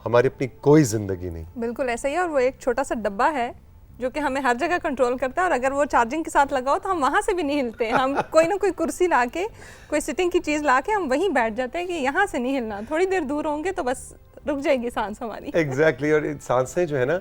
हमारी अपनी कोई जिंदगी नहीं। बिल्कुल ऐसा ही है, और वो एक छोटा सा डब्बा है जो कि हमें हर जगह कंट्रोल करता है, और अगर वो चार्जिंग के साथ लगाओ तो हम वहाँ से भी नहीं हिलते हैं। हम कोई ना कोई कुर्सी लाके, कोई सिटिंग की चीज़ लाके हम वहीं बैठ जाते हैं कि यहाँ से नहीं हिलना, थोड़ी देर दूर होंगे तो बस रुक जाएगी सांस हमारी। एग्जैक्टली और सांसें जो है ना,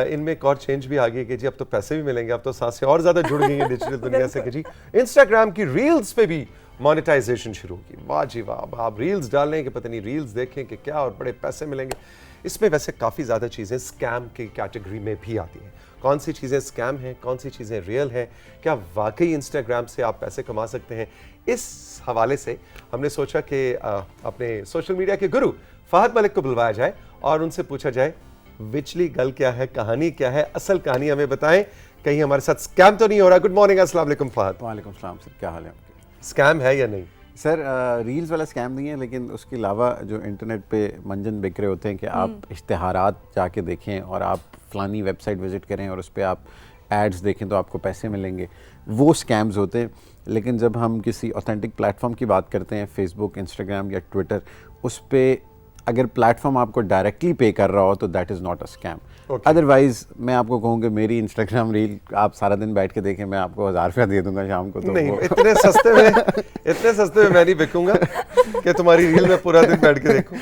इनमें एक और चेंज भी आ गई है कि जी अब तो पैसे भी मिलेंगे, अब तो सांसें और ज़्यादा जुड़ गई हैं डिजिटल दुनिया से कि जी इंस्टाग्राम की रील्स पे भी मोनेटाइजेशन शुरू होगी। वाह जी वाह, अब आप रील्स डालें कि पता नहीं रील्स देखें कि क्या और बड़े पैसे मिलेंगे। इसमें वैसे काफ़ी ज़्यादा चीज़ें स्कैम की कैटेगरी में भी आती हैं। कौन सी चीज़ें स्कैम हैं, कौन सी चीज़ें रियल हैं, क्या वाकई इंस्टाग्राम से आप पैसे कमा सकते हैं, इस हवाले से हमने सोचा कि अपने सोशल मीडिया के गुरु फहद मलिक को बुलवाया जाए और उनसे पूछा जाए विचली गल क्या है, कहानी क्या है, असल कहानी हमें बताएं, कहीं हमारे साथ स्कैम तो नहीं हो रहा। गुड मॉर्निंग, अस्सलाम वालेकुम फहद। वालेकुम सलाम सर, क्या हाल है आपके? स्कैम है या नहीं? सर रील्स वाला स्कैम नहीं है, लेकिन उसके अलावा जो इंटरनेट पे मंजन बिक रहे होते हैं कि आप इश्तिहारात जाके देखें और आप फलानी वेबसाइट विज़िट करें और उस पर आप एड्स देखें तो आपको पैसे मिलेंगे, वो स्कैम्स होते हैं। लेकिन जब हम किसी ऑथेंटिक प्लेटफॉर्म की बात करते हैं, फेसबुक, इंस्टाग्राम या ट्विटर, उस पर अगर प्लेटफॉर्म आपको डायरेक्टली पे कर रहा हो तो that is not a scam. Otherwise मैं आपको कहूँ कि मेरी इंस्टाग्राम रील आप सारा दिन बैठ के देखें, मैं आपको 1000 रुपया दे दूंगा शाम को। तो नहीं, इतने सस्ते में मैं नहीं बिकूंगा कि तुम्हारी रील में पूरा दिन बैठ के देखूं।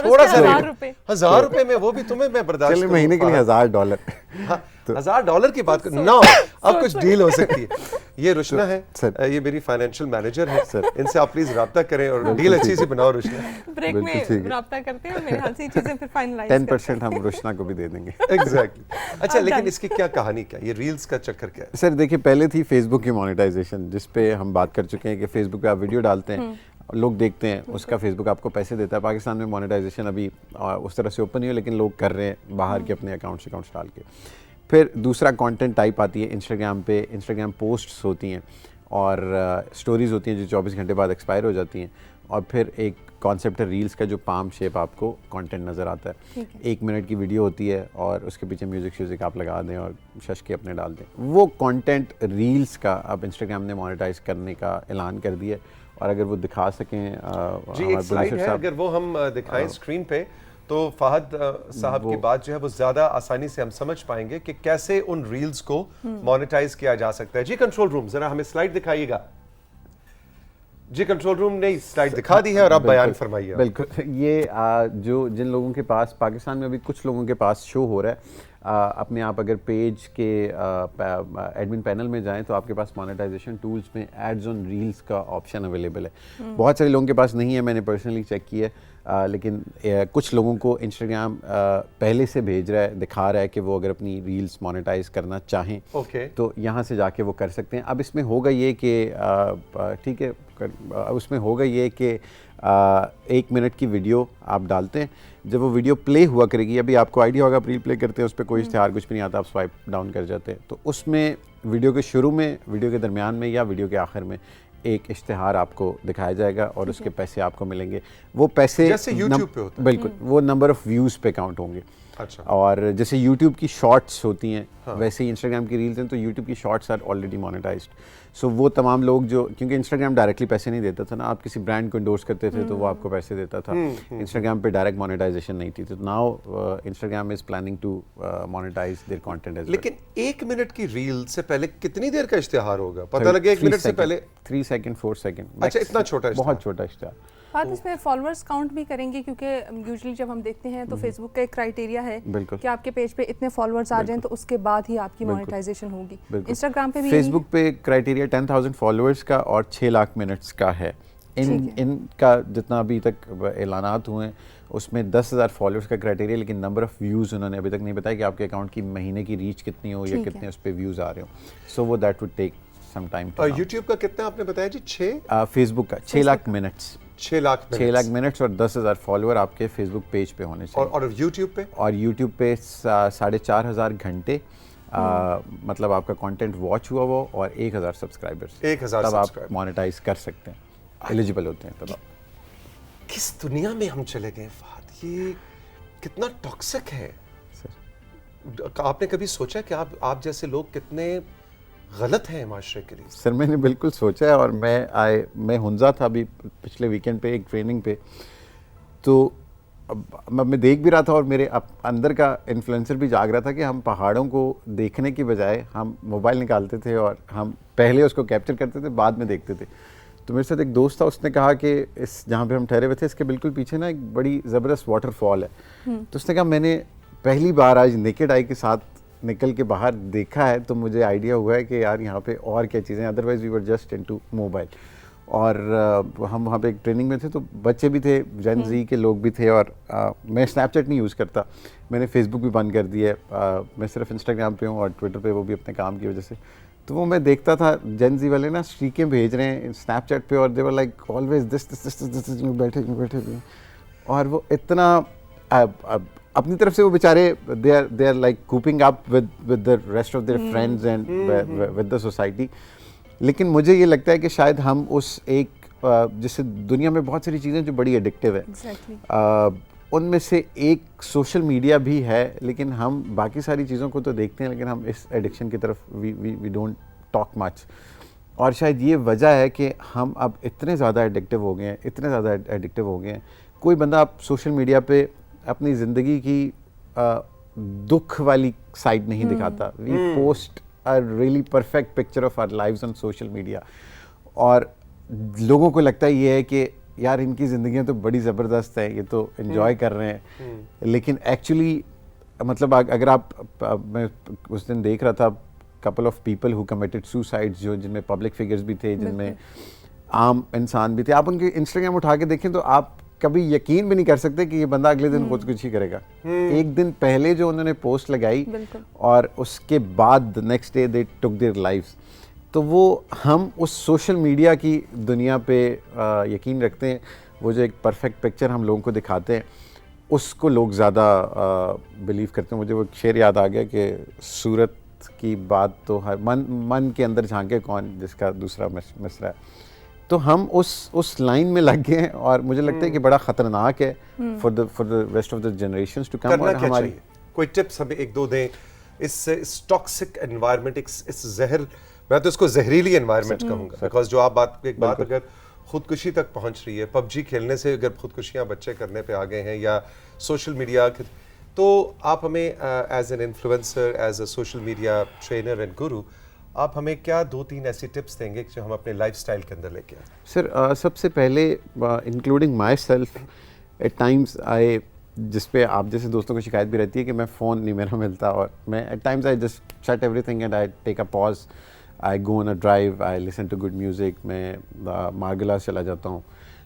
थोड़ा सा 1000 रुपए में, वो भी तुम्हें मैं बर्दाश्त चलिए महीने के लिए $1000। हाँ, $1000 की बात कर, नो अब कुछ डील हो सकती है। ये रुशना है सर, ये मेरी फाइनेंशियल मैनेजर है सर, इनसे आप प्लीज राब्ता करें और डील अच्छी सी बनाओ। रुशना ब्रेक में राब्ता करते हैं और मेरे हाल से चीजें फिर फाइनलाइज 10% हम रुशना को भी दे देंगे। एग्जैक्टली। अच्छा, लेकिन इसकी क्या कहानी, क्या ये रील्स का चक्कर क्या है? सर देखिए, पहले थी फेसबुक की मोनेटाइजेशन, जिस पे हम बात कर चुके हैं कि फेसबुक पे आप वीडियो डालते हैं, लोग देखते हैं, उसका फेसबुक आपको पैसे देता है। पाकिस्तान में मोनेटाइजेशन अभी उस तरह से ओपन नहीं है, लेकिन लोग कर रहे हैं बाहर के अपने अकाउंट्स डाल के। फिर दूसरा कंटेंट टाइप आती है इंस्टाग्राम पे, इंस्टाग्राम पोस्ट्स होती हैं और स्टोरीज़ होती हैं जो 24 घंटे बाद एक्सपायर हो जाती हैं। और फिर एक कॉन्सेप्ट है रील्स का, जो पाम शेप आपको कंटेंट नज़र आता है। 1 मिनट की वीडियो होती है और उसके पीछे म्यूज़िक आप लगा दें और शश के अपने डाल दें। वो कंटेंट रील्स का अब इंस्टाग्राम ने मोनेटाइज करने का ऐलान कर दिया। और अगर वो दिखा सकें जी, एक स्लाइड है, अगर वो हम दिखाएं स्क्रीन पे तो फहद साहब की बात जो है वो ज्यादा आसानी से हम समझ पाएंगे कि कैसे उन रील्स को मोनेटाइज किया जा सकता है। जी कंट्रोल रूम, जरा हमें स्लाइड दिखाइएगा। जी कंट्रोल रूम ने स्लाइड दिखा दी है और अब बयान फरमाइए। बिल्कुल, ये जो जिन लोगों के पास, पाकिस्तान में अभी कुछ लोगों के पास शो हो रहा है, अपने आप अगर पेज के एडमिन पैनल में जाएं तो आपके पास मोनेटाइजेशन टूल्स में एड्स ऑन रील्स का ऑप्शन अवेलेबल है। बहुत सारे लोगों के पास नहीं है, मैंने पर्सनली चेक किया है, लेकिन कुछ लोगों को इंस्टाग्राम पहले से भेज रहा है, दिखा रहा है कि वो अगर अपनी रील्स मोनेटाइज करना चाहें तो यहाँ से जाके वो कर सकते हैं। अब इसमें होगा ये कि ठीक है, उसमें होगा ये कि 1 मिनट की वीडियो आप डालते हैं, जब वो वीडियो प्ले हुआ करेगी, अभी आपको आइडिया होगा प्री प्ले करते हैं, उस पर कोई इश्तिहार कुछ भी नहीं आता, आप स्वाइप डाउन कर जाते हैं, तो उसमें वीडियो के शुरू में, वीडियो के दरमियान में या वीडियो के आखिर में एक इश्तिहार आपको दिखाया जाएगा और उसके पैसे आपको मिलेंगे। वो पैसे जैसे यूट्यूब पे होता है, बिल्कुल वो नंबर ऑफ व्यूज़ पे काउंट होंगे। अच्छा। और जैसे यूट्यूब की शॉर्ट्स होती हैं, वैसे ही इंस्टाग्राम की रील्स हैं, तो यूट्यूब की शॉर्ट्स आर ऑलरेडी मोनेटाइज्ड। सो वो तमाम लोग जो, क्योंकि इंस्टाग्राम डायरेक्टली पैसे नहीं देता था ना, आप किसी ब्रांड को इंडोर्स करते थे तो वो आपको पैसे देता था। इंस्टाग्राम पे डायरेक्ट मोनेटाइजेशन नहीं थी, तो now Instagram is planning to monetize their content as well. लेकिन 1 मिनट की रील से पहले कितनी देर का इश्तिहार होगा, पता लगे 1 मिनट से पहले? 3 सेकंड 4 सेकंड। अच्छा, इतना छोटा इश्तिहार? बहुत छोटा इश्तिहार। बात इसमें फॉलोअर्स काउंट भी करेंगे, क्योंकि यूजुअली जब हम देखते हैं तो फेसबुक का एक क्राइटेरिया है कि आपके पेज पे इतने फॉलोअर्स आ जाएं तो उसके बाद ही आपकी मोनेटाइजेशन होगी। इंस्टाग्राम पे भी फेसबुक पे क्राइटेरिया 10,000 फॉलोअर्स का और 6 लाख मिनट्स का है। इनका जितना अभी तक ऐलानात हुए हैं उसमें 10,000 फॉलोअर्स का क्राइटेरिया, लेकिन नंबर ऑफ व्यूज़ उन्होंने अभी तक नहीं बताया कि आपके अकाउंट की महीने की रीच कितनी हो या कितने उस पर व्यूज़ आ रहे हो। सो वो that would take some time. और यूट्यूब का कितना आपने बताया जी? 6? फेसबुक का 6 लाख मिनट्स। 6 लाख मिनट्स और 10,000 फॉलोअर आपके फेसबुक पेज पे होने चाहिए। और यूट्यूब पे? और यूट्यूब पे 4,500 घंटे मतलब आपका कंटेंट वॉच हुआ वो, और 1,000 सब्सक्राइबर्स, 1,000 तब आप मोनेटाइज कर सकते हैं, एलिजिबल होते हैं तब। किस दुनिया में हम चले गए फहद, ये कितना टॉक्सिक है सर। आपने कभी सोचा कि आप जैसे लोग कितने गलत हैं माशरे के लिए? सर मैंने बिल्कुल सोचा है, और मैं हुंजा था अभी पिछले वीकेंड पे एक ट्रेनिंग पे, तो मैं देख भी रहा था और मेरे अंदर का इन्फ्लुएंसर भी जाग रहा था कि हम पहाड़ों को देखने की बजाय हम मोबाइल निकालते थे और हम पहले उसको कैप्चर करते थे, बाद में देखते थे। तो मेरे साथ एक दोस्त था, उसने कहा कि इस जहाँ पे हम ठहरे हुए थे इसके बिल्कुल पीछे ना एक बड़ी ज़बरदस्त वाटरफॉल है। तो उसने कहा मैंने पहली बार आज नेकेड आई के साथ निकल के बाहर देखा है, तो मुझे आइडिया हुआ है कि यार यहाँ पे और क्या चीज़ें, otherwise we were just into mobile. और हम वहाँ पे एक ट्रेनिंग में थे, तो बच्चे भी थे, जेन ज़ी के लोग भी थे, और मैं स्नैपचैट नहीं यूज़ करता, मैंने फेसबुक भी बंद कर दिया है, मैं सिर्फ इंस्टाग्राम पे हूँ और ट्विटर पे, वो भी अपने काम की वजह से। तो वो मैं देखता था जेन ज़ी वाले ना स्ट्रीकें भेज रहे हैं स्नैपचैट पे, और दे वर लाइक ऑलवेज दिस बैठे हुए, और वो इतना अपनी तरफ से वो बेचारे they are like coping up with the rest of their friends and with the society. लेकिन मुझे ये लगता है कि शायद हम उस एक जैसे दुनिया में बहुत सारी चीज़ें जो बड़ी एडिक्टिव है, उनमें से एक सोशल मीडिया भी है, लेकिन हम बाकी सारी चीज़ों को तो देखते हैं, लेकिन हम इस एडिक्शन की तरफ वी डोंट टॉक मच। और शायद ये वजह है कि हम अब इतने ज़्यादा एडिक्टिव हो गए हैं, कोई बंदा आप सोशल मीडिया पे अपनी ज़िंदगी की दुख वाली साइड नहीं दिखाता। We post a really perfect picture of our lives on social media, और लोगों को लगता है ये है कि यार इनकी ज़िंदगियाँ तो बड़ी ज़बरदस्त है, ये तो एंजॉय कर रहे हैं। लेकिन एक्चुअली मतलब अगर आप मैं उस दिन देख रहा था couple of people who committed suicides, जो जिनमें पब्लिक फिगर्स भी थे, जिनमें आम इंसान भी थे। आप उनके इंस्टाग्राम उठा के देखें तो आप कभी यकीन भी नहीं कर सकते कि ये बंदा अगले दिन कुछ ही करेगा। एक दिन पहले जो उन्होंने पोस्ट लगाई और उसके बाद next day they took their lives. तो वो हम उस सोशल मीडिया की दुनिया पे यकीन रखते हैं, वो जो एक परफेक्ट पिक्चर हम लोगों को दिखाते हैं उसको लोग ज़्यादा बिलीव करते हैं। मुझे वो शेर याद आ गया कि सूरत की बात तो हर मन के अंदर झांके कौन, जिसका दूसरा मिसरा है। तो हम उस लाइन में लग गए हैं, और मुझे लगता है कि बड़ा ख़तरनाक है for the rest of the generations to come. और हमारी कोई टिप्स हमें एक दो दें इस टॉक्सिक एनवायरनमेंट, इस जहर, मैं तो इसको जहरीली एनवायरनमेंट कहूँगा, बिकॉज जो आप बात अगर खुदकुशी तक पहुँच रही है, पबजी खेलने से अगर खुदकुशियाँ बच्चे करने पे आ गए हैं, या सोशल मीडिया, तो आप हमें as an influencer, as a social media trainer and guru, आप हमें क्या 2-3 ऐसी टिप्स देंगे जो हम अपने लाइफस्टाइल के अंदर लेके आए? सर सबसे पहले including myself, at times I, जिस पे आप जैसे दोस्तों को शिकायत भी रहती है कि मैं फ़ोन नहीं मेरा मिलता, और मैं at times I just shut everything and I take a pause, I go on a drive, I listen to good music, मैं मार्गलास चला जाता हूँ।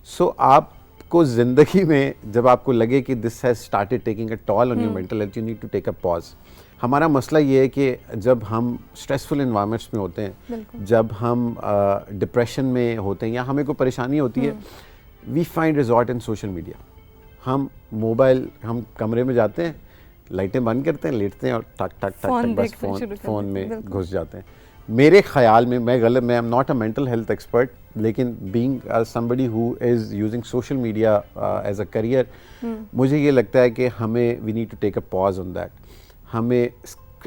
सो आपको ज़िंदगी में जब आपको लगे कि this has started taking a toll on your mental health, you need to take a pause. हमारा मसला ये है कि जब हम स्ट्रेसफुल इन्वायरमेंट्स में होते हैं, जब हम डिप्रेशन में होते हैं या हमें कोई परेशानी होती है, we find resort in social media. हम कमरे में जाते हैं, लाइटें बंद करते हैं, लेटते हैं और टक टक टक टक बस फ़ोन में घुस जाते हैं। मेरे ख्याल में, मैं I am not a mental health expert, लेकिन being somebody who is using social media as a career, मुझे ये लगता है कि हमें we need to take a pause on that. हमें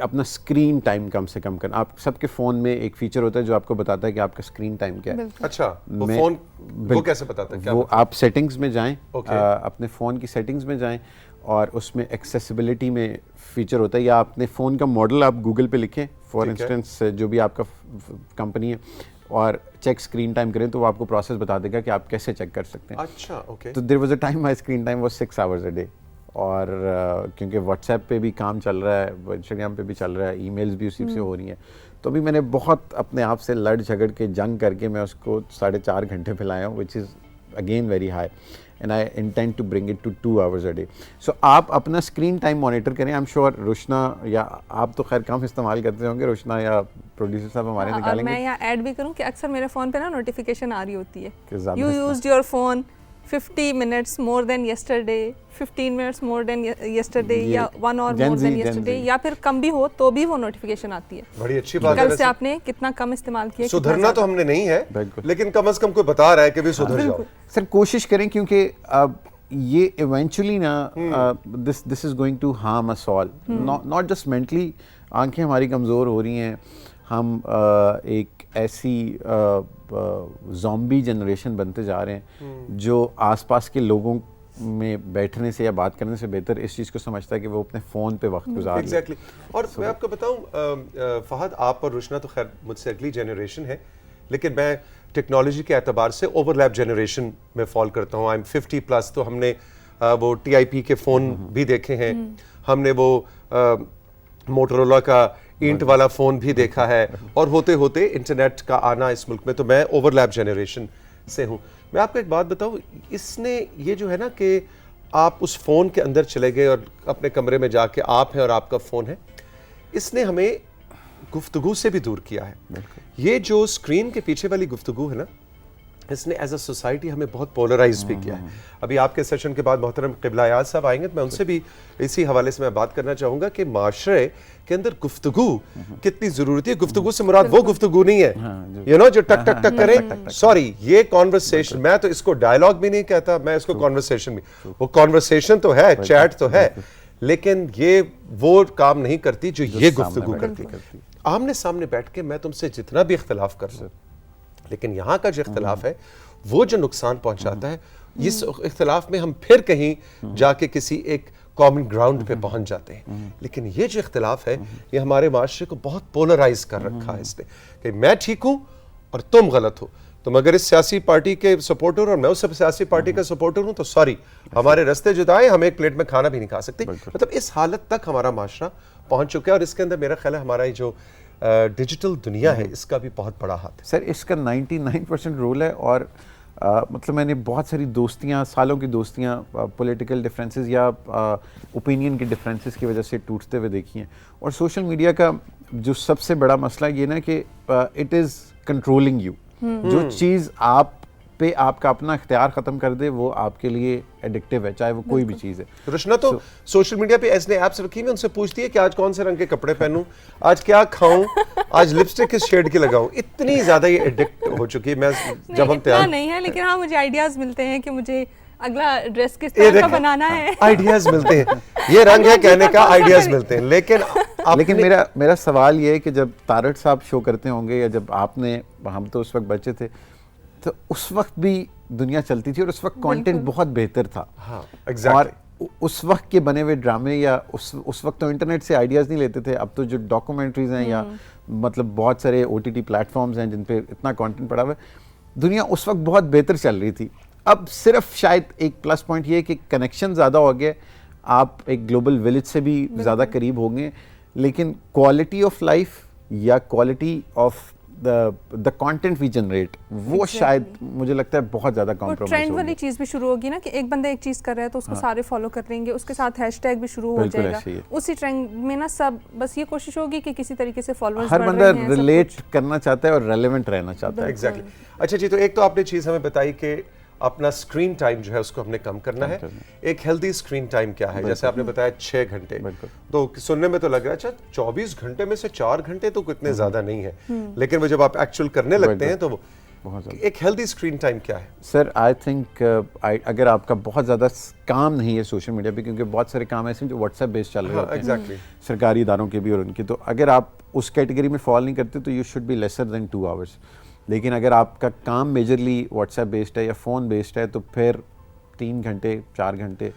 अपना स्क्रीन टाइम कम से कम करना। आप सबके फ़ोन में एक फीचर होता है जो आपको बताता है कि आपका स्क्रीन टाइम क्या है। अच्छा, वो कैसे बताता है? क्या वो आप सेटिंग्स में जाएं, अपने फ़ोन की सेटिंग्स में जाएं, और उसमें एक्सेसिबिलिटी में फीचर होता है, या अपने फ़ोन का मॉडल आप गूगल पे लिखें, फॉर इंस्टेंस जो भी आपका कंपनी है, और चेक स्क्रीन टाइम करें, तो वो आपको प्रोसेस बता देगा कि आप कैसे चेक कर सकते हैं। अच्छा, ओके। तो there was a time my screen time was 6 hours a day, और क्योंकि व्हाट्सएप पे भी काम चल रहा है, इंस्टाग्राम पे भी चल रहा है, ईमेल्स भी उसी से हो रही हैं, तो अभी मैंने बहुत अपने आप से लड़ झगड़ के जंग करके मैं उसको 4.5 घंटे पे लाया हूँ, which is again very high, and I intend to bring it to 2 hours a day. So आप अपना स्क्रीन टाइम मॉनिटर करें। आई एम श्योर रुशना, या आप तो खैर कम इस्तेमाल करते होंगे, रुशना या प्रोड्यूसर साहब हमारे निकालेंगे। मैं यहाँ ऐड भी करूँ कि अक्सर मेरे फ़ोन पे ना नोटिफिकेशन आ रही होती है, you used your phone 50 minutes more than yesterday, 15 minutes more than yesterday, या 1 hour more than yesterday, या फिर कम भी हो तो भी वो नोटिफिकेशन आती है। बड़ी अच्छी बात है। कल से आपने कितना कम इस्तेमाल किया। सुधरना तो हमने नहीं है, लेकिन कम से कम कोई बता रहा है कि भी सुधर जाओ। सर कोशिश करें, क्योंकि अब ये इवेंचुअली ना this is going to harm us all, not just mentally. आंखें हमारी कमज़ोर हो रही हैं, हम एक ऐसी ज़ॉम्बी जनरेशन बनते जा रहे हैं जो आसपास के लोगों में बैठने से या बात करने से बेहतर इस चीज़ को समझता है कि वो अपने फ़ोन पे वक्त गुजार ले। एग्जैक्टली और मैं आपको बताऊं फहद, आप और रुशना तो खैर मुझसे अगली जनरेशन है, लेकिन मैं टेक्नोलॉजी के एतबार से ओवरलैप जनरेशन में फॉल करता हूँ। आई एम 50 प्लस, तो हमने वो TIP के फ़ोन भी देखे हैं, हमने वो मोटरोला का ईंट वाला फ़ोन भी देखा है, और होते होते इंटरनेट का आना इस मुल्क में, तो मैं ओवरलैप जनरेशन से हूँ। मैं आपको एक बात बताऊँ, इसने ये जो है ना कि आप उस फ़ोन के अंदर चले गए और अपने कमरे में जाके आप हैं और आपका फ़ोन है, इसने हमें गुफ्तगू से भी दूर किया है। ये जो स्क्रीन के पीछे वाली गुफ्तगू है ना, इसने एज अ सोसाइटी हमें बहुत पोलराइज भी किया है। अभी आपके सेशन के बाद मोहतरम क़िबला याद साहब आएंगे, तो मैं उनसे भी इसी हवाले से मैं बात करना चाहूँगा कि माशरे के अंदर गुफ्तगू कितनी ज़रूरती है। गुफ्तगू से मुराद वो गुफ्तगू नहीं है यू नो जो टक टक टक करे, सॉरी, ये कॉन्वर्सेशन, मैं तो इसको डायलॉग भी नहीं कहता, मैं इसको कॉन्वर्सेशन भी, वो कॉन्वर्सेशन तो है, चैट तो है, लेकिन ये वो काम नहीं करती जो ये गुफ्तगू करती। आमने सामने बैठ के मैं तुमसे जितना भी इख्तलाफ कर लूं, लेकिन यहाँ का जो इख्तलाफ है वो जो नुकसान पहुंचाता है, इस इख्तलाफ में हम फिर कहीं जाके किसी एक कॉमन ग्राउंड पे पहुंच जाते हैं। लेकिन ये जो इख्तलाफ है ये हमारे माशरे को बहुत पोलराइज कर रखा है इसने, कि मैं ठीक हूँ और तुम गलत हो। तुम अगर इस सियासी पार्टी के सपोर्टर और मैं उस सियासी पार्टी का सपोर्टर हूँ तो सॉरी, हमारे रास्ते जुदा है, हम एक प्लेट में खाना भी नहीं खा सकते। मतलब इस हालत तक हमारा माशरा पहुंच चुका है, और इसके अंदर मेरा ख्याल है हमारा ये जो डिजिटल दुनिया है इसका भी बहुत बड़ा हाथ है। सर इसका 99% रोल है, और मतलब मैंने बहुत सारी दोस्तियां, सालों की दोस्तियां पॉलिटिकल डिफरेंसेस या ओपिनियन के डिफरेंसेस की वजह से टूटते हुए देखी हैं। और सोशल मीडिया का जो सबसे बड़ा मसला ये ना कि इट इज़ कंट्रोलिंग यू। जो चीज़ आप पे आपका अपना इख्तियार ख़त्म कर दे वो आपके लिए एडिक्टिव है, चाहे वो कोई भी चीज़ है। रुशना तो सोशल मीडिया पे ऐसे ऐप्स रखी हुई, उनसे पूछती है कि आज कौन से रंग के कपड़े पहनूं, आज क्या खाऊं, आज लिपस्टिक किस शेड की लगाऊं। इतनी ज्यादा ये एडिक्ट हो चुकी है। मैं जब हम तैयार नहीं है, लेकिन हाँ मुझे आइडियाज मिलते हैं कि मुझे अगला ड्रेस किस तरह का बनाना है। आइडियाज मिलते हैं, ये रंग है कहने का, आइडियाज मिलते हैं। लेकिन मेरा सवाल ये है कि जब तारड़ साहब शो करते होंगे या जब आपने, हम तो उस वक्त बच्चे थे, तो उस वक्त भी दुनिया चलती थी और उस वक्त कंटेंट बहुत बेहतर था। हाँ, exactly. और उस वक्त के बने हुए ड्रामे या उस वक्त तो इंटरनेट से आइडियाज़ नहीं लेते थे। अब तो जो डॉक्यूमेंट्रीज हैं या मतलब बहुत सारे OTT प्लेटफॉर्म्स हैं जिन पे इतना कंटेंट पड़ा हुआ है, दुनिया उस वक्त बहुत बेहतर चल रही थी। अब सिर्फ शायद एक प्लस पॉइंट ये है कि कनेक्शन ज़्यादा हो गया, आप एक ग्लोबल विलेज से भी ज़्यादा करीब होंगे, लेकिन क्वालिटी ऑफ लाइफ या quality of the content we generate वो शायद मुझे लगता है बहुत ज्यादा कॉम्प्रोमाइज ट्रेंड वाली चीज भी शुरू होगी ना कि एक बंदा एक चीज कर रहा है तो उसको सारे फॉलो कर लेंगे, उसके साथ हैशटैग भी शुरू हो जाएगा। उसी ट्रेंड में ना सब बस ये कोशिश होगी कि किसी तरीके से फॉलोअर्स हर बंदा रिलेट करना चाहता है और रेलेवेंट रहना चाहता है। एग्जैक्टली। अच्छा जी, तो एक तो आपने चीज हमें बताई कि अपना स्क्रीन टाइम जो है उसको हमने कम करना है। एक हेल्दी स्क्रीन टाइम क्या है? जैसे आपने बताया 6 घंटे, तो सुनने में तो लग रहा है अच्छा 24 घंटे में से 4 घंटे तो कितने ज्यादा नहीं है, लेकिन वो जब आप एक्चुअल करने लगते हैं तो वो एक हेल्दी स्क्रीन टाइम क्या है? सर आई थिंक अगर आपका बहुत ज़्यादा काम नहीं है सोशल मीडिया पे, क्योंकि बहुत सारे काम ऐसे हैं जो व्हाट्सएप बेस्ड चल रहे होते हैं, एग्जैक्टली, सरकारी इदारों के भी और उनके, तो अगर आप उस कैटेगरी में फॉल नहीं करते तो you should be lesser than 2 hours. लेकिन अगर आपका काम मेजरली व्हाट्सएप बेस्ड है या फ़ोन बेस्ड है तो फिर 3 घंटे 4 घंटे,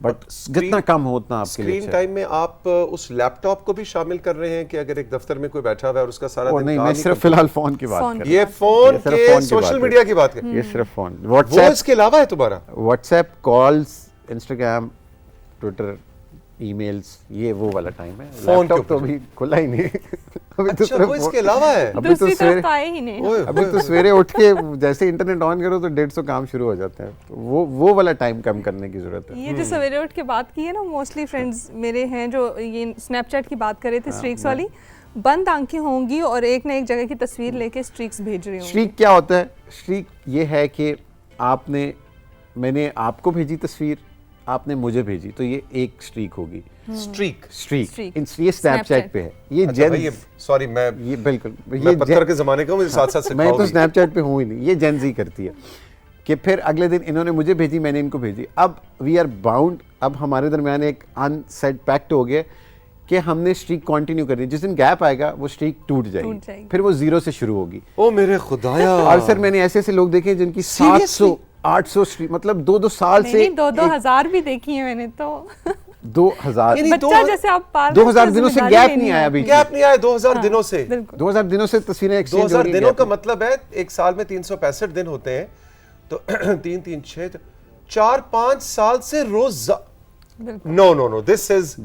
बट जितना कम हो उतना आपके लिए स्क्रीन टाइम में आप उस लैपटॉप को भी शामिल कर रहे हैं कि अगर एक दफ्तर में कोई बैठा हुआ है और उसका सारा दिन नहीं, काम मैं ही सिर्फ फिलहाल फ़ोन की बात कर रहा हूं। ये फोन के सोशल मीडिया की बात कर, ये सिर्फ फ़ोन, व्हाट्सएप इसके अलावा है तुम्हारा? WhatsApp, calls, Instagram, Twitter, emails, ये वो वाला टाइम है। लैपटॉप तो अभी खुला ही नहीं अभी अच्छा, वो इसके अलावा है? अभी तो सवेरे ही नहीं। अभी तो सवेरे उठ के जैसे इंटरनेट ऑन करो तो 150 काम शुरू हो जाते हैं, तो वो वाला टाइम कम करने की जरूरत है। ये जो सवेरे उठ के बात की है ना, मोस्टली फ्रेंड्स मेरे हैं जो ये स्नैपचैट की बात कर रहे थे, स्ट्रीक्स वाली, बंद आंखें होंगी और एक ना एक जगह की तस्वीर लेके स्ट्रीक्स भेज रही होंगी। स्ट्रीक क्या होता है? स्ट्रीक ये है कि मैंने आपको भेजी तस्वीर, आपने मुझे भेजी, तो ये एक स्ट्रीक होगी। स्ट्रीक ये स्नैपचैट पे है। ये जेन, सॉरी मैं ये बिल्कुल मैं पत्थर के जमाने का, मुझे साथ-साथ सिखाओगे। मैं तो स्नैपचैट पे हूँ ही नहीं, ये जेन जी करती है कि फिर अगले दिन इन्होंने मुझे भेजी, मैंने इनको भेजी। अब वी आर बाउंड, अब हमारे दरमियान एक अनसेट पैक्ट हो गया कि हमने स्ट्रीक कंटिन्यू करनी है। जिस दिन गैप आएगा वो स्ट्रीक टूट जाएगी, फिर वो 0 से शुरू होगी। ओ मेरे खुदाया। और सर मैंने ऐसे ऐसे लोग देखे जिनकी 700 800 स्ट्रीक, मतलब 2-2 साल से नहीं 2-2 हज़ार भी देखी है मैंने तो 2000 नहीं, बच्चा जैसे आप पाल 2000 दिनों से गैप नहीं आया अभी। गैप नहीं आया 2000 दिनों से। 2000 दिनों से तस्वीरें एक्सचेंज हो 2000 रही दिनों हैं। का मतलब है एक साल में 365 दिन होते हैं, तो 3 3 6 4-5 साल से रोज। No this is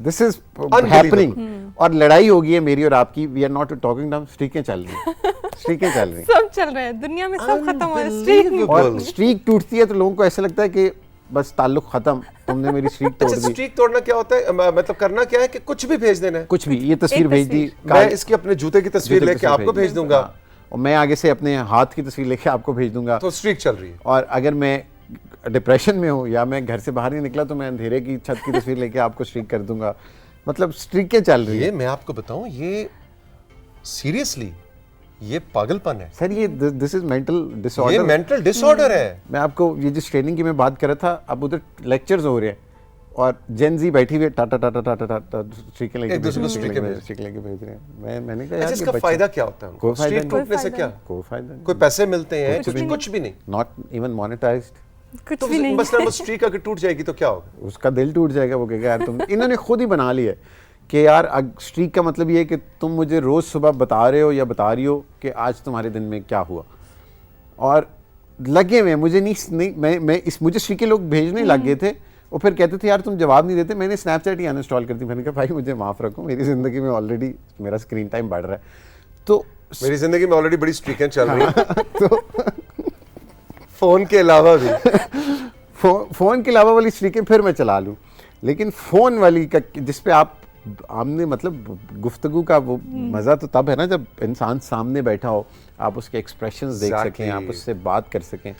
happening. और लड़ाई हो गई है मेरी और आपकी, we are not talking down, स्ट्रीकें चल रही हैं, स्ट्रीकें चल रही हैं। सब चल रहे हैं दुनिया में, सब खत्म हो रहा है, स्ट्रीक नहीं। और स्ट्रीक टूटती है तो लोगों को ऐसा लगता है कि बस ताल्लुक खत्म, तुमने मेरी स्ट्रीक तोड़ अच्छा, दी। स्ट्रीक तोड़ना क्या होता है, मतलब करना क्या है कि कुछ भी भेज देना है। कुछ भी, ये तस्वीर एक भेज दी, मैं इसकी अपने जूते की तस्वीर जूते की लेके तस्वीर आपको भेज दूंगा, हाँ, और मैं आगे से अपने हाथ की तस्वीर लेके आपको भेज दूंगा। तो स्ट्रीक चल रही है। और अगर मैं डिप्रेशन में हूँ या मैं घर से बाहर नहीं निकला तो मैं अंधेरे की छत की तस्वीर लेके आपको स्ट्रीक कर दूंगा। मतलब स्ट्रीकें चल रही ये है मैं आपको बताऊं, ये सीरियसली ये पागलपन है, सर। ये दिस इज मेंटल ये डिसऑर्डर। मेंटल डिसऑर्डर है। मैं आपको ये जिस ट्रेनिंग की मैं बात कर रहा था, अब उधर लेक्चर्स हो रहे हैं और जेन जी बैठी हुई है, टाटा टाटा टाटा टाटा स्ट्रीकें लेके एक दूसरे को स्ट्रीकें भेज रहे हैं। मैंने कहा अच्छा, यार इसका ये फायदा क्या होता है उनको? कोई फायदा स्ट्रीक नहीं। टूटने से क्या, कोई फायदा नहीं, कोई पैसे मिलते हैं? कुछ भी नहीं। Not even monetised. कुछ तो भी नहीं। मसलन वो स्ट्रीक अगर टूट जाएगी तो क्या होगा? उसका दिल टूट जाएगा, वो कहेगा यार तुम इन्होंने खुद ही बना लिया है कि यार स्ट्रीक का मतलब ये है कि तुम मुझे रोज सुबह बता रहे हो या बता रही हो कि आज तुम्हारे दिन में क्या हुआ, और लगे हुए मुझे नहीं मैं इस मुझे स्ट्रीकें लोग भेजने लग गए थे। वो फिर कहते थे यार तुम जवाब नहीं देते, मैंने स्नैपचैट ही अनइंस्टॉल कर दी। मैंने कहा भाई मुझे माफ़ रखो, मेरी ज़िंदगी में ऑलरेडी मेरा स्क्रीन टाइम बढ़ रहा है। तो मेरी जिंदगी में ऑलरेडी बड़ी स्ट्रीकें चल रही हैं, तो फोन के अलावा भी। फ़ोन के अलावा वाली स्ट्रीकें फिर मैं चला लूँ, लेकिन फ़ोन वाली का जिस पे आप आमने मतलब गुफ्तगू का वो मज़ा तो तब है ना जब इंसान सामने बैठा हो, आप उसके एक्सप्रेशंस देख सकें, आप उससे बात कर सकें,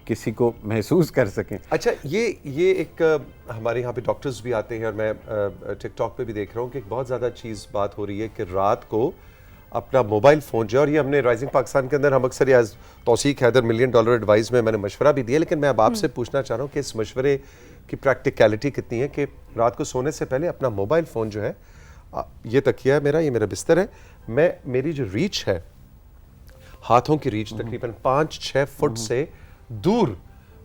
किसी को महसूस कर सकें। अच्छा, ये एक हमारे यहाँ पे डॉक्टर्स भी आते हैं और मैं टिकटॉक पे भी देख रहा हूँ कि एक बहुत ज़्यादा चीज़ बात हो रही है कि रात को अपना मोबाइल फ़ोन जो, और ये हमने राइजिंग पाकिस्तान के अंदर हम अक्सर एज तौसीक हैदर $1 मिलियन एडवाइस में मैंने मशवरा भी दिया, लेकिन मैं अब आपसे पूछना चाह रहा हूँ कि इस मशवरे की प्रैक्टिकलिटी कितनी है कि रात को सोने से पहले अपना मोबाइल फ़ोन जो है, ये तकिया है मेरा, ये मेरा बिस्तर है, मेरी जो रीच है, हाथों की रीच तकरीबन 5-6 फुट से दूर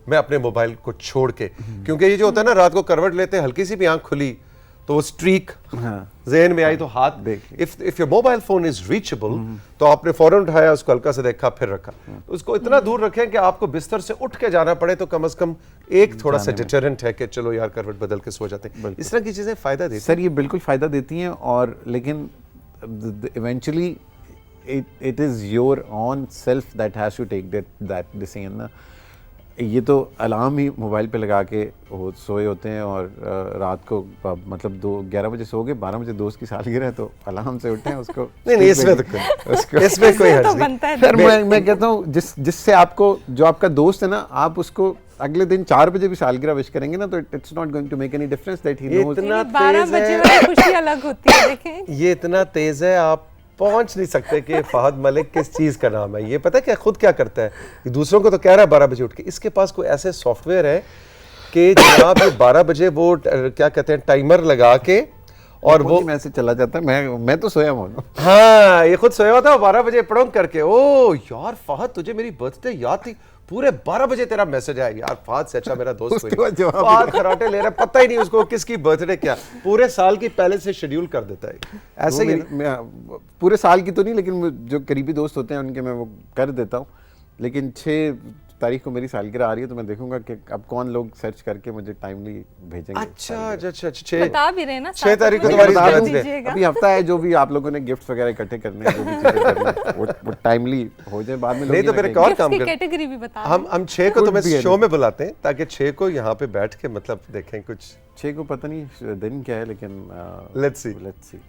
मैं अपने मोबाइल को छोड़ के, क्योंकि ये जो होता है ना रात को करवट लेते हल्की सी भी आंख खुली तो वो स्ट्रीक ज़हन में आई तो हाथ, if your mobile phone is reachable तो आपने फौरन उठाया, उसको हल्का से देखा, फिर रखा। तो उसको इतना दूर रखें कि आपको बिस्तर से उठ के जाना पड़े तो कम से कम एक थोड़ा सा डिटरेंट है कि चलो यार करवट बदल के सो जाते हैं। इस तरह की चीजें फायदा देती हैं। सर ये बिल्कुल फ़ायदा देती हैं, और लेकिन eventually it is your own self that has to take that decision ना। ये तो अलार्म ही मोबाइल पे लगा के सोए होते हैं और रात को मतलब 11 बजे सो गए, 12 बजे दोस्त की सालगिरह है तो अलार्म से उठे हैं उसको। नहीं इसमें कोई हर्ज तो नहीं। बनता है। सर मैं कहता हूँ जिससे आपको जो आपका दोस्त है ना, आप उसको अगले दिन 4 बजे भी सालगिरह विश करेंगे ना तो it's not going to make any difference that he knows. इतना 12 तेज बजे है, वाली खुशी अलग होती है, देखें। ये इतना तेज है, आप पहुंच नहीं सकते कि फहद मलिक किस चीज का नाम है। ये पता है क्या खुद क्या करता है, कि दूसरों को तो कह रहा है 12 बजे उठ के, इसके पास कोई ऐसे सॉफ्टवेयर है कि जनाब ये 12 बजे वो क्या कहते हैं टाइमर लगा के, और वो मैं से चला जाता है, मैं तो सोया हूँ। हाँ ये खुद सोया हुआ था 12 बजे पढ़ों करके, ओ यार फहद तुझे मेरी बर्थडे याद थी, पूरे 12 बजे तेरा मैसेज आएगा, यार फहद से अच्छा मेरा दोस्त कोई नहीं। फहद खराटे ले रहा, पता ही नहीं उसको किसकी बर्थडे क्या, पूरे साल की पहले से शेड्यूल कर देता है। ऐसे ही पूरे साल की तो नहीं, लेकिन जो करीबी दोस्त होते हैं उनके मैं वो कर देता हूँ। लेकिन 6 तारीख को मेरी सालगिरह आ रही है तो मैं देखूंगा कि अब कौन लोग सर्च करके मुझे टाइमली भेजेंगे। अच्छा बता भी रहे ना 6 तारीख को मुझे तुम्हारी बता बर्थडे, दीजिएगा। अभी हफ्ता है, जो भी आप लोगों ने गिफ्ट वगैरह इकट्ठे करने हैं, जो भी चीजें करनी है, वो टाइमली हो जाए। बाद में नहीं तो फिर एक और गिफ्ट्स काम की कर, कैटेगरी भी बता हम 6 को तुम्हें शो में बुलाते हैं ताकि 6 को यहाँ पे बैठ के मतलब देखें कुछ। 6 को पता नहीं दिन क्या है, लेकिन लेट्स सी।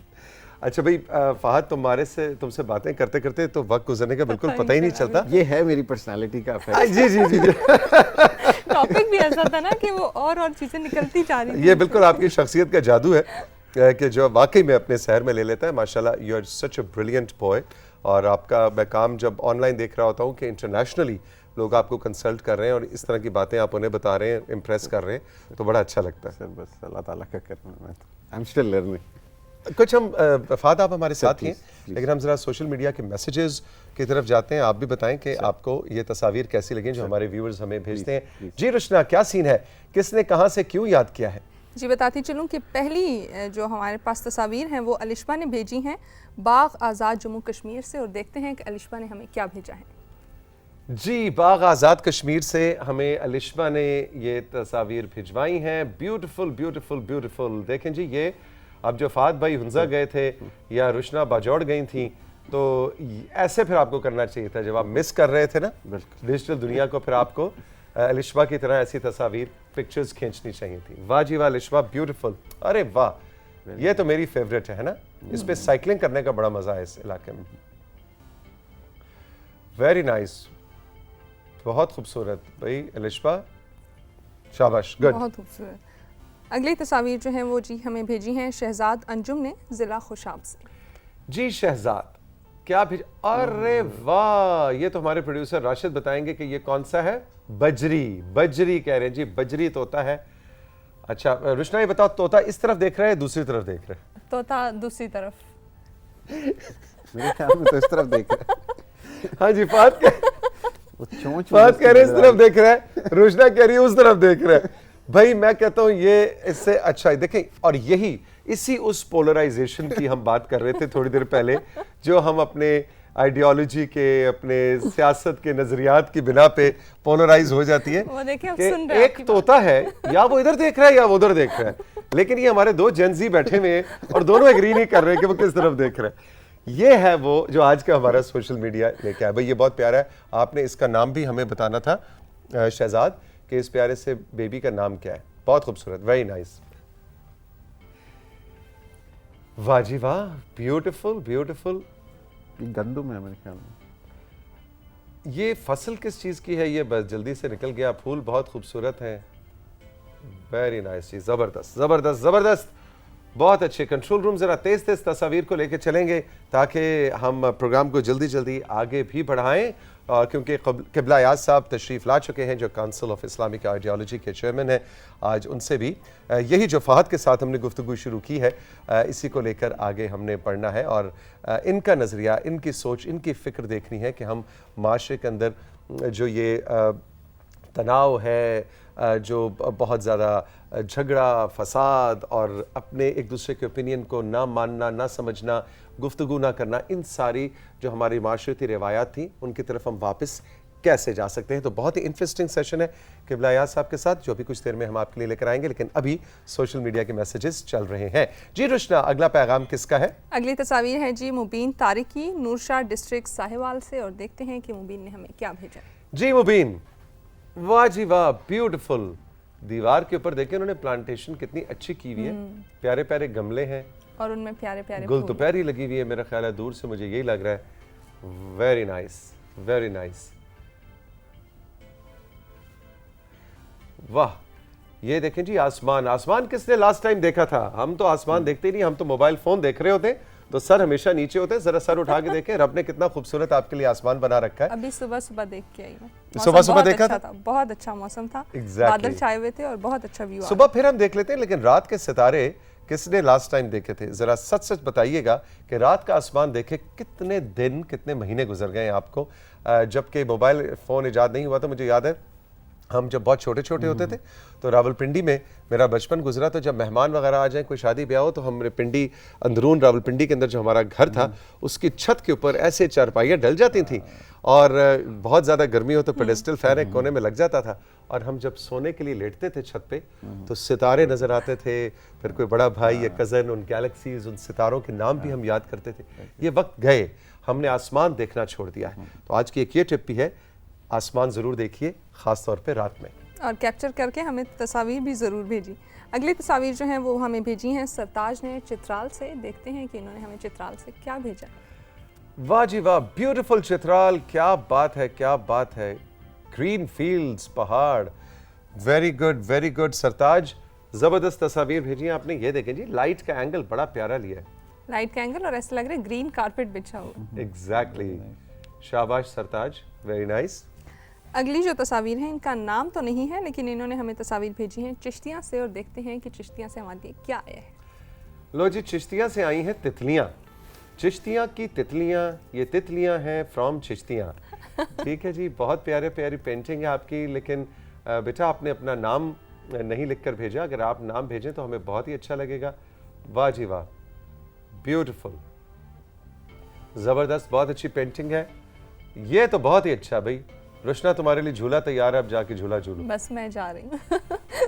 अच्छा भाई फहद, तुमसे बातें करते करते तो वक्त गुजरने का बिल्कुल पता ही नहीं चलता। ये है मेरी पर्सनालिटी का इफेक्ट। जी टॉपिक भी ऐसा था ना कि वो और चीजें निकलती जा रही थी। ये बिल्कुल आपकी शख्सियत का जादू है कि जो वाकई में अपने शहर में ले लेता है। माशाल्लाह you are such a brilliant boy. और आपका मैं काम जब ऑनलाइन देख रहा होता हूँ कि इंटरनेशनली लोग आपको कंसल्ट कर रहे हैं और इस तरह की बातें आप उन्हें बता रहे हैं, इम्प्रेस कर रहे हैं, तो बड़ा अच्छा लगता है। सर बस अल्लाह ताला का करना, मैं आई एम स्टिल लर्निंग। कुछ हम फहद आप हमारे साथ ही हैं, please. लेकिन हम जरा सोशल मीडिया के मैसेजेस की तरफ जाते हैं। आप भी बताएं कि आपको ये तस्वीर कैसी लगी जो हमारे व्यूअर्स हमें भेजते हैं। जी रुशना, क्या सीन है, किसने कहाँ से क्यों याद किया है? जी बताती चलूँ कि पहली जो हमारे पास तस्वीर हैं वो अलिशबा ने भेजी हैं बाग आज़ाद जम्मू कश्मीर से, और देखते हैं कि अलिशबा ने हमें क्या भेजा है। जी, बाग आज़ाद कश्मीर से हमें अलिशबा ने ये तस्वीर भिजवाई हैं। Beautiful beautiful beautiful. देखें जी, ये अब जो फहद भाई हुंजा गए थे या रुशना बाजौड़ गई थी, तो ऐसे फिर आपको करना चाहिए था जब आप मिस कर रहे थे ना डिजिटल दुनिया को, फिर आपको अलिशबा की तरह ऐसी तस्वीर पिक्चर्स खींचनी चाहिए थी। वाह जी वाह अलिशबा, ब्यूटीफुल। अरे वाह, ये तो मेरी फेवरेट है ना, इस पे साइकिलिंग करने का बड़ा मजा है इस इलाके में। वेरी नाइस, बहुत खूबसूरत भाई अलिशबा, शाबाश, गुड। बहुत खूबसूरत। अगली तस्वीर जो है वो जी हमें भेजी हैं शहजाद अंजुम ने ज़िला खुशाब से। जी शहजाद, क्या भेज, अरे वाह, ये तो हमारे प्रोड्यूसर राशिद बताएंगे कि ये कौन सा है। बजरी, बजरी कह रहे हैं जी, बजरी तोता है। अच्छा रुशना ये बताओ, तोता इस तरफ देख रहा है दूसरी तरफ देख रहा है? तोता दूसरी तरफ। मेरे ख्याल में तो इस तरफ देख रहा है। हाँ जी, फहद चोंच कह रहे हैं इस तरफ देख रहा है, रुशना कह रही है उस तरफ देख रहा है। भाई मैं कहता हूं ये इससे अच्छा है। देखें, और यही इसी उस पोलराइजेशन की हम बात कर रहे थे थोड़ी देर पहले, जो हम अपने आइडियोलॉजी के, अपने सियासत के नजरियात की बिना पे पोलराइज हो जाती है। वो देखिए, अब कि सुन रहे हैं एक आपकी तोता है, या वो इधर देख रहा है या वो उधर देख रहा है, लेकिन ये हमारे दो जेंजी बैठे हुए हैं और दोनों एग्री नहीं कर रहे कि वो किस तरफ देख रहे हैं। ये है वो जो आज का हमारा सोशल मीडिया लेके आया। भाई ये बहुत प्यारा है। आपने इसका नाम भी हमें बताना था शहजाद, कि इस प्यारे से बेबी का नाम क्या है। बहुत खूबसूरत, वेरी नाइस। वाह जी वाह, ब्यूटीफुल ब्यूटीफुल। गंदम है मेरे ख्याल में। ये फसल किस चीज की है? ये बस जल्दी से निकल गया। फूल बहुत खूबसूरत है, वेरी नाइस जी, जबरदस्त जबरदस्त जबरदस्त, बहुत अच्छे। कंट्रोल रूम जरा तेज तेज तस्वीर को लेकर चलेंगे ताकि हम प्रोग्राम को जल्दी जल्दी आगे भी बढ़ाएं, और क्योंकि क़िबला याद साहब तशरीफ़ ला चुके हैं जो काउंसिल ऑफ इस्लामिक आइडियोलॉजी के चेयरमैन हैं। आज उनसे भी यही जो फहद के साथ हमने गुफ्तगू शुरू की है, इसी को लेकर आगे हमने पढ़ना है और इनका नज़रिया, इनकी सोच, इनकी फ़िक्र देखनी है कि हम माशरे के अंदर जो ये तनाव है, जो बहुत ज़्यादा झगड़ा, फसाद और अपने एक दूसरे के ओपिनियन को ना मानना, ना समझना, गुफ्तगू ना करना, इन सारी जो हमारी माशरती रिवायात थी उनकी तरफ हम वापस कैसे जा सकते हैं। तो बहुत ही इंटरेस्टिंग सेशन है क़िबला याद साहब के साथ, जो भी कुछ देर में हम आपके लिए लेकर आएंगे, लेकिन अभी सोशल मीडिया के मैसेजेस चल रहे हैं। जी रुशना, अगला पैगाम किसका है? अगली तस्वीर है जी मुबीन तारिकी, नूरशाह डिस्ट्रिक्ट साहिवाल से, और देखते हैं कि मुबीन ने हमें क्या भेजा। जी मुबीन, वाह जी वाह, ब्यूटीफुल। दीवार के ऊपर देखें उन्होंने प्लांटेशन कितनी अच्छी की हुई है, प्यारे प्यारे गमले हैं और उनमें प्यारे प्यारे गुल दोपहरी लगी हुई है। मेरा ख्याल है दूर से मुझे यही लग रहा है। Very nice very nice. वाह, ये देखें जी आसमान। आसमान किसने लास्ट टाइम देखा था? हम तो आसमान देखते ही नहीं, हम तो मोबाइल फोन देख रहे होते, तो सर हमेशा नीचे होते हैं। जरा सर उठा के देखें, रब ने कितना खूबसूरत आपके लिए आसमान बना रखा है। अभी सुबह सुबह देख के आई हूँ, सुबह सुबह देखा था, बहुत अच्छा मौसम था। Exactly. बादल छाए हुए थे और बहुत अच्छा व्यू। सुबह फिर हम देख लेते हैं, लेकिन रात के सितारे किसने लास्ट टाइम देखे थे? जरा सच सच बताइएगा कि रात का आसमान देखे कितने दिन, कितने महीने गुजर गए आपको। जबकि मोबाइल फोन इजाद नहीं हुआ था, मुझे याद है हम जब बहुत छोटे छोटे होते थे तो रावलपिंडी में मेरा बचपन गुजरा, तो जब मेहमान वगैरह आ जाए, कोई शादी ब्याह हो, तो हमने पिंडी अंदरून रावलपिंडी के अंदर जो हमारा घर था उसकी छत के ऊपर ऐसे चारपाइयाँ डल जाती थी, और बहुत ज़्यादा गर्मी हो तो पेडेस्टल फैन एक कोने में लग जाता था, और हम जब सोने के लिए लेटते थे छत पे तो सितारे नज़र आते थे। फिर कोई बड़ा भाई या कज़न, उन गैलेक्सीज, उन सितारों के नाम भी हम याद करते थे। ये वक्त गए, हमने आसमान देखना छोड़ दिया है। तो आज की एक ये टिप भी है, आसमान ज़रूर देखिए, ख़ास तौर पे रात में, और कैप्चर करके हमें तस्वीर भी ज़रूर भेजी। अगली तस्वीर जो हैं वो हमें भेजी हैं सरताज ने चित्राल से। देखते हैं कि इन्होंने हमें चित्राल से क्या भेजा। वाह जी वाह, ब्यूटीफुल चित्राल, क्या बात है, क्या बात है। ग्रीन फील्ड्स, पहाड़, वेरी गुड सरताज, ज़बरदस्त तस्वीर भेजी है आपने। ये देखें जी, लाइट का एंगल बड़ा प्यारा लिया है, लाइट का एंगल, और ऐसा लग रहा है ग्रीन कारपेट बिछा हो। एग्जैक्टली, शाबाश सरताज, वेरी नाइस। अगली जो तस्वीर है, इनका नाम तो नहीं है, लेकिन इन्होंने हमें तस्वीर भेजी हैं चिश्तियाँ से, और देखते हैं कि चिश्तियाँ से हमारे लिए क्या आया है। लो जी, चिश्तिया से आई हैं तितलियां। चिश्तिया की तितलियां, ये तितलियां हैं फ्रॉम चिश्तिया। ठीक है जी, बहुत प्यारे प्यारी पेंटिंग है आपकी, लेकिन बेटा आपने अपना नाम नहीं लिखकर भेजा। अगर आप नाम भेजें तो हमें बहुत ही अच्छा लगेगा। वाह जी वाह, ब्यूटीफुल, जबरदस्त, बहुत अच्छी पेंटिंग है। ये तो बहुत ही अच्छा भाई। रुशना, तुम्हारे लिए झूला तैयार है, अब जाके झूला झूलो। बस मैं जा रही हूँ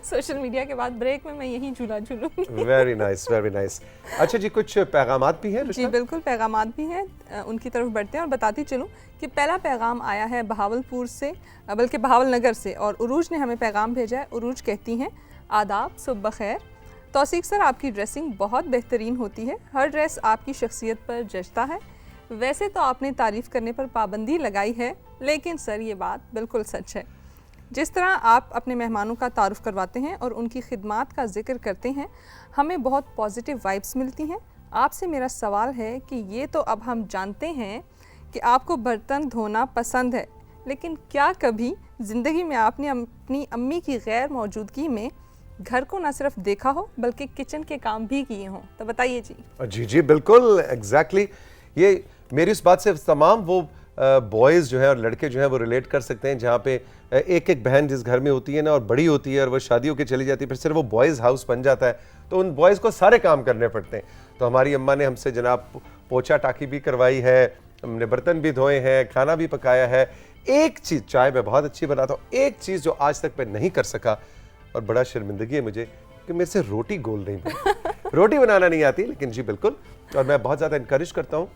सोशल मीडिया के बाद ब्रेक में मैं यही झूला झूलूंगी। Very nice, very nice. अच्छा जी, कुछ पैगामात भी हैं जी रुशना? बिल्कुल, पैगामात भी हैं, उनकी तरफ बढ़ते हैं और बताती चलूँ कि पहला पैगाम आया है बहावलपुर से, बल्कि बहावल नगर से, और उरूज ने हमें पैगाम भेजा है। उरूज कहती हैं, आदाब, सुबह खैर। तौसीक सर, आपकी ड्रेसिंग बहुत बेहतरीन होती है, हर ड्रेस आपकी शख्सियत पर जचता है। वैसे तो आपने तारीफ़ करने पर पाबंदी लगाई है, लेकिन सर ये बात बिल्कुल सच है। जिस तरह आप अपने मेहमानों का तारुफ करवाते हैं और उनकी खिदमात का जिक्र करते हैं, हमें बहुत पॉजिटिव वाइब्स मिलती हैं। आपसे मेरा सवाल है कि ये तो अब हम जानते हैं कि आपको बर्तन धोना पसंद है, लेकिन क्या कभी ज़िंदगी में आपने अपनी अम्मी की गैर मौजूदगी में घर को न सिर्फ देखा हो बल्कि किचन के काम भी किए हों? तो बताइए जी। जी जी बिल्कुल, एग्जैक्टली। ये मेरी इस बात से तमाम वो बॉयज़ जो है और लड़के जो है वो रिलेट कर सकते हैं, जहाँ पे एक एक बहन जिस घर में होती है ना और बड़ी होती है और वो शादी होकर चली जाती है, फिर सिर्फ वो बॉयज़ हाउस बन जाता है, तो उन बॉयज़ को सारे काम करने पड़ते हैं। तो हमारी अम्मा ने हमसे जनाब पोछा टाकी भी करवाई है, हमने बर्तन भी धोए हैं, खाना भी पकाया है। एक चीज़, चाय मैं बहुत अच्छी बनाता हूँ, एक चीज़ जो आज तक मैं नहीं कर सका और बड़ा शर्मिंदगी है मुझे कि मेरे से रोटी गोल नहीं बनी। रोटी बनाना नहीं आती, लेकिन जी बिल्कुल, और मैं बहुत ज़्यादा इनकरेज करता हूँ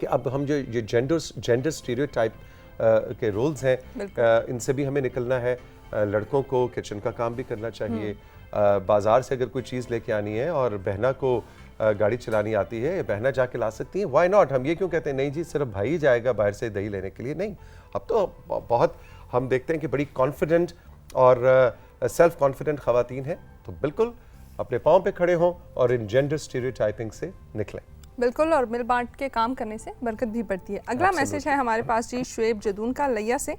कि अब हम जो ये जेंडर स्टीरियोटाइप के रोल्स हैं, इनसे भी हमें निकलना है। लड़कों को किचन का काम भी करना चाहिए। बाज़ार से अगर कोई चीज़ लेके आनी है और बहना को गाड़ी चलानी आती है, बहना जाके ला सकती है, व्हाई नॉट। हम ये क्यों कहते हैं नहीं जी सिर्फ भाई ही जाएगा बाहर से दही लेने के लिए? नहीं, अब तो बहुत हम देखते हैं कि बड़ी कॉन्फिडेंट और सेल्फ कॉन्फिडेंट ख़वातीन हैं, तो बिल्कुल अपने पाँव पे खड़े हों और इन जेंडर स्टीरियोटाइपिंग से निकलें। बिल्कुल, और मिल बांट के काम करने से बरकत भी बढ़ती है। अगला मैसेज है हमारे पास जी शुएब जदून का लैया से।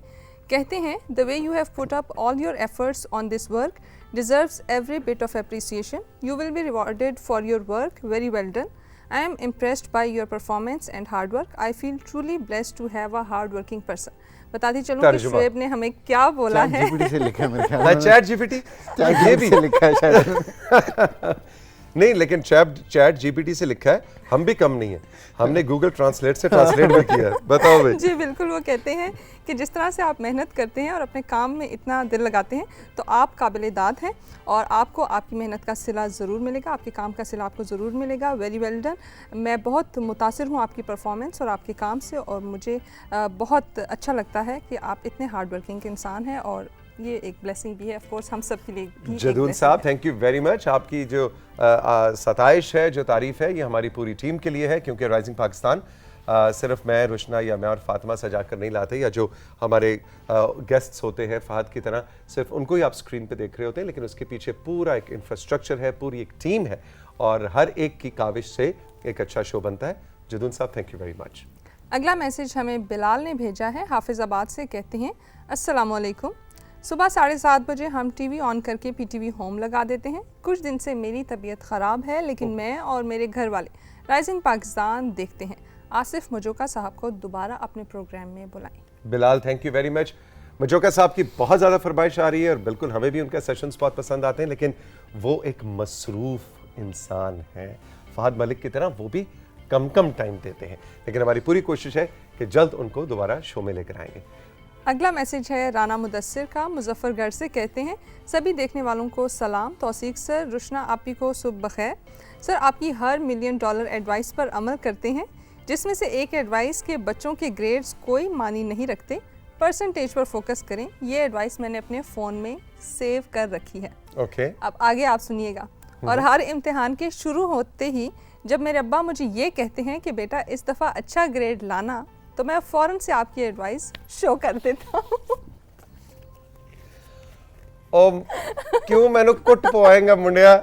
कहते हैं, the way you have put up all your efforts on this work deserves every bit of appreciation. You will be rewarded for your work, very well done. I am impressed by your performance and hard work. I feel truly blessed to have a hard working person. बताती चलूं कि शुएब ने हमें क्या बोला है। Chat GPT से लिखा है मेरे ख्याल में। चैट जीपीटी ये भी लिखा है शायद। नहीं, लेकिन चैट जीपीटी से लिखा है, हम भी कम नहीं है, हमने गूगल ट्रांसलेट से ट्रांसलेट भी किया है। बताओ भाई। जी बिल्कुल, वो कहते हैं कि जिस तरह से आप मेहनत करते हैं और अपने काम में इतना दिल लगाते हैं, तो आप काबिल दाद हैं और आपको आपकी मेहनत का सिला ज़रूर मिलेगा, आपके काम का सिला आपको ज़रूर मिलेगा। Very well done. मैं बहुत मुतासिर हूँ आपकी परफॉर्मेंस और आपके काम से, और मुझे बहुत अच्छा लगता है कि आप इतने हार्ड वर्किंग इंसान हैं, और ये एक ब्लेसिंग भी है ऑफ कोर्स हम सब के लिए भी। जदून साहब, थैंक यू वेरी मच। आपकी जो सताइश है, जो तारीफ़ है, ये हमारी पूरी टीम के लिए है, क्योंकि राइजिंग पाकिस्तान सिर्फ मैं, रुशना या मैं और फातिमा सजा कर नहीं लाते, या जो हमारे गेस्ट्स होते हैं फहद की तरह सिर्फ उनको ही आप स्क्रीन पे देख रहे होते हैं, लेकिन उसके पीछे पूरा एक इंफ्रास्ट्रक्चर है, पूरी एक टीम है, और हर एक की काविश से एक अच्छा शो बनता है। जदून साहब, थैंक यू वेरी मच। अगला मैसेज हमें बिलाल ने भेजा है हाफिज़ाबाद से। कहते हैं, अस्सलाम वालेकुम। सुबह 7:30 बजे हम टीवी ऑन करके पीटीवी होम लगा देते हैं। कुछ दिन से मेरी तबीयत ख़राब है, लेकिन मैं और मेरे घर वाले राइजिंग पाकिस्तान देखते हैं। आसिफ मजोका साहब को दोबारा अपने प्रोग्राम में बुलाएं। Bilal, thank you very much. Majoka साहब की बहुत ज़्यादा फरमाइश आ रही है और बिल्कुल हमें भी उनके सेशंस बहुत पसंद आते हैं, लेकिन वो एक मसरूफ़ इंसान हैं। फहद मलिक की तरह वो भी कम टाइम देते हैं, लेकिन हमारी पूरी कोशिश है कि जल्द उनको दोबारा शो में लेकर आएंगे। अगला मैसेज है राना मुदस्सिर का मुजफ्फरगढ़ से। कहते हैं, सभी देखने वालों को सलाम। तौसीक सर, रुशना आपी को सुबह बखैर। सर, आपकी हर $1 मिलियन एडवाइस पर अमल करते हैं, जिसमें से एक एडवाइस के बच्चों के ग्रेड्स कोई मानी नहीं रखते, परसेंटेज पर फोकस करें। ये एडवाइस मैंने अपने फ़ोन में सेव कर रखी है। ओके। अब आगे आप सुनिएगा। और हर इम्तिहान के शुरू होते ही जब मेरे अब्बा मुझे ये कहते हैं कि बेटा इस दफ़ा अच्छा ग्रेड लाना, तो मैं फ़ौरन से आपकी एडवाइस शो कर देता हूँ। क्यों मैंने कुट पवाएंगा मुंडिया?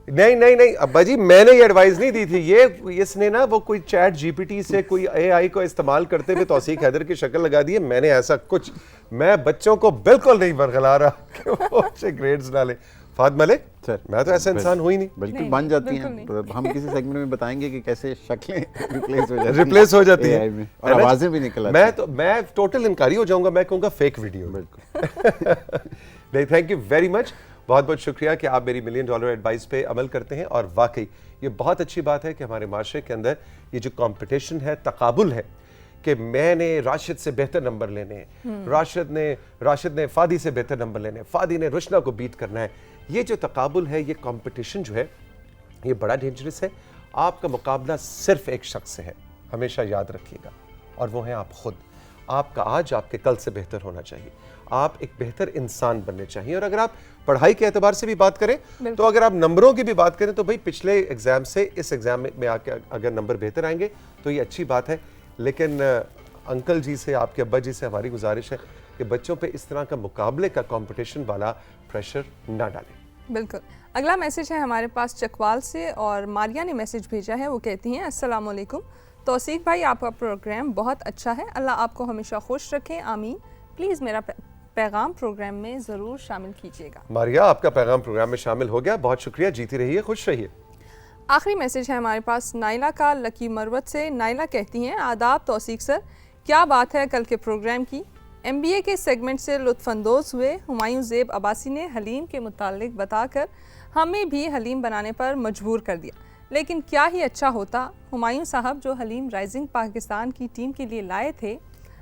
नहीं अब्बा जी, मैंने ये एडवाइस नहीं दी थी। ये इसने ना वो कोई चैट जीपीटी से कोई एआई को इस्तेमाल करते हुए तौसीक हैदर की शक्ल लगा दी है। मैंने ऐसा कुछ, मैं बच्चों को बिल्कुल नहीं बरगला रहा कि वो अच्छे ग्रेड्स ना लें। फहद मलिक सर मैं तो ऐसा इंसान हूँ ही नहीं। बिल्कुल नहीं, बन जाती बिल्कुल हैं। नहीं। तो हम किसी सेगमेंट में बताएंगे कि कैसे शक्लें रिप्लेस हो जाती AI है में, और आवाजें भी निकल आती हैं। मैं टोटल इनकारी हो जाऊंगा, मैं कहूंगा फेक वीडियो। बिल्कुल। नहीं, थैंक यू वेरी मच, बहुत बहुत शुक्रिया कि आप मेरी $1 मिलियन एडवाइस पे अमल करते हैं। और वाकई ये बहुत अच्छी बात है कि हमारे माशरे के अंदर ये जो कंपटीशन है, तकाबुल है कि मैंने राशिद से बेहतर नंबर लेने हैं, राशिद ने फादी से बेहतर नंबर लेने हैं, फादी ने रुशना को बीट करना है। ये जो तकाबुल है, ये कंपटीशन जो है, ये बड़ा डेंजरस है। आपका मुकाबला सिर्फ एक शख्स से है, हमेशा याद रखिएगा, और वो है आप खुद। आपका आज आपके कल से बेहतर होना चाहिए, आप एक बेहतर इंसान बनने चाहिए। और अगर आप पढ़ाई के एतबार से भी बात करें, तो अगर आप नंबरों की भी बात करें, तो भाई पिछले एग्जाम से इस एग्जाम में आके अगर नंबर बेहतर आएंगे तो ये अच्छी बात है। लेकिन अंकल जी से, आपके अब्बा जी से हमारी गुजारिश है कि बच्चों पे इस तरह का मुकाबले का कंपटीशन वाला प्रेशर ना डालें। बिल्कुल। अगला मैसेज है हमारे पास चकवाल से, और मारिया ने मैसेज भेजा है। वो कहती हैं, अस्सलाम वालेकुम तौसीक भाई, आपका प्रोग्राम बहुत अच्छा है, अल्लाह आपको हमेशा खुश रखे, आमीन। प्लीज़ मेरा पैगाम प्रोग्राम में ज़रूर शामिल कीजिएगा। मारिया, आपका पैगाम प्रोग्राम में शामिल हो गया, बहुत शुक्रिया, जीती रहिए, खुश रहिए। आखिरी मैसेज है हमारे पास नाइला का, लकी मरवत से। नाइला कहती हैं, आदाब तौसीक सर, क्या बात है कल के प्रोग्राम की। MBA के सेगमेंट से लुत्फ़अंदोज़ हुए। हुमायूं ज़ेब अब्बासी ने हलीम के मुतालिक बताकर हमें भी हलीम बनाने पर मजबूर कर दिया, लेकिन क्या ही अच्छा होता हुमायूं साहब जो हलीम राइजिंग पाकिस्तान की टीम के लिए लाए थे,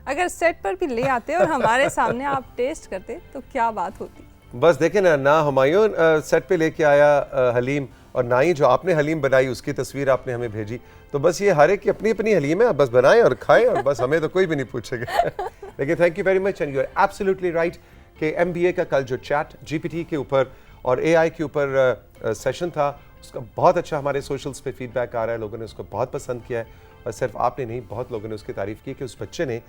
अगर सेट पर भी ले आते और हमारे सामने आप टेस्ट करते तो क्या बात होती। बस देखें ना हुमायूं सेट पे लेके आया हलीम, और ना ही जो आपने हलीम बनाई उसकी तस्वीर आपने हमें भेजी। तो बस ये हर एक की अपनी अपनी हलीम है, बस बनाएं और खाएं, और बस हमें तो कोई भी नहीं पूछेगा। लेकिन thank you very much, and you are absolutely right कि MBA का कल जो चैट GPT के ऊपर और AI के ऊपर सेशन था, उसका बहुत अच्छा हमारे सोशल्स पे फीडबैक आ रहा है, लोगों ने उसको बहुत पसंद किया है। और सिर्फ आपने नहीं, बहुत लोगों ने उसकी तारीफ की कि उस बच्चे ने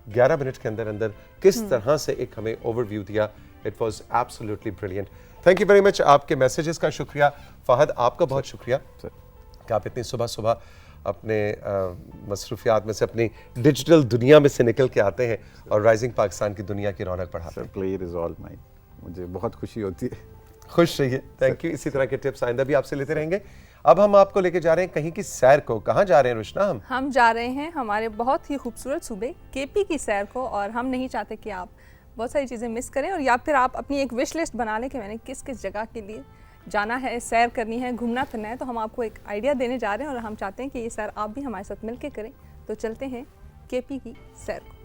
11 मिनट के अंदर अंदर किस तरह से एक हमें ओवरव्यू दिया। It was absolutely brilliant. Thank you very much, आपके मैसेजेस का शुक्रिया। फहद, आपका बहुत शुक्रिया कि आप इतनी सुबह सुबह अपने मसरूफियात में से, अपनी डिजिटल दुनिया में से निकल के आते हैं और राइजिंग पाकिस्तान की दुनिया की रौनक बढ़ाते हैं। प्लेयर इज ऑल माइन, मुझे बहुत खुशी होती है। खुश रहिए, थैंक यू। इसी तरह के टिप्स आइंदा भी आपसे लेते रहेंगे। अब हम आपको लेके जा रहे हैं कहीं की सैर को। कहाँ जा रहे हैं रुशना? हम जा रहे हैं हमारे बहुत ही खूबसूरत सूबे KP की सैर को, और हम नहीं चाहते कि आप बहुत सारी चीज़ें मिस करें, और या फिर आप अपनी एक विश लिस्ट बना लें कि मैंने किस किस जगह के लिए जाना है, सैर करनी है, घूमना फिरना है। तो हम आपको एक आइडिया देने जा रहे हैं, और हम चाहते हैं कि ये सैर आप भी हमारे साथ मिल के करें। तो चलते हैं KP की सैर को।